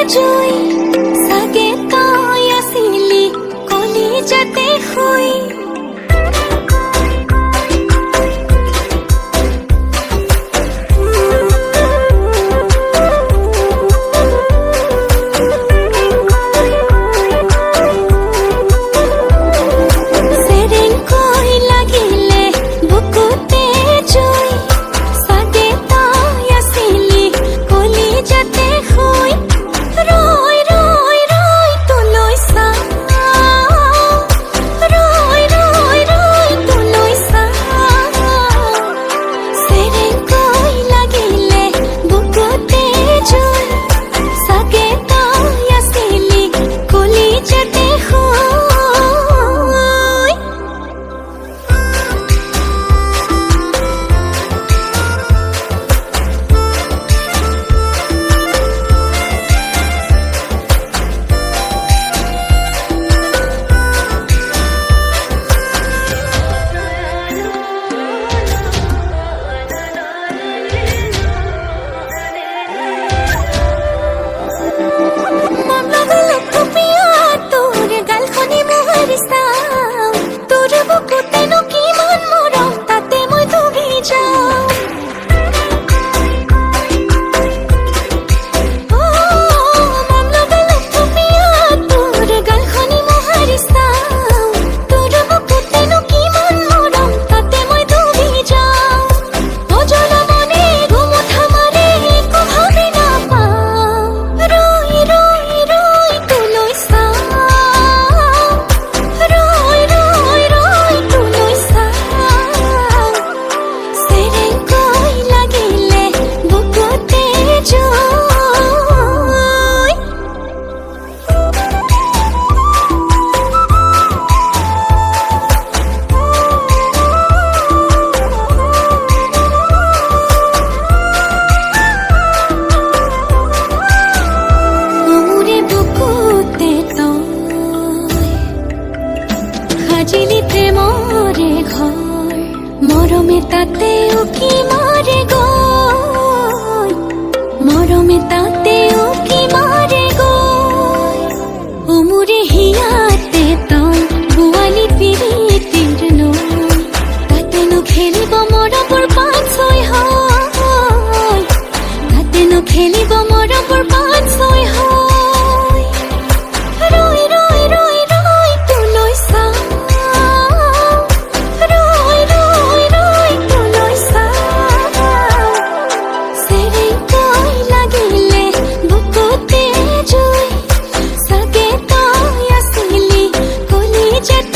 জুই সাগে তাই আসিলি কলিজাতে শুই সাজিলিতে মরে ঘর মরমে তাতে উকি মারে গয় মরমে তাতে উকি মারে গয় ওমুরে হিয়াতে তল বুয়ালি পিরিতির নয় তাতে নো খেলিব মরবর পাঁচ ছয় হয় তাতে নো খেলিব মরবর পাঁচ ছয় হয় Just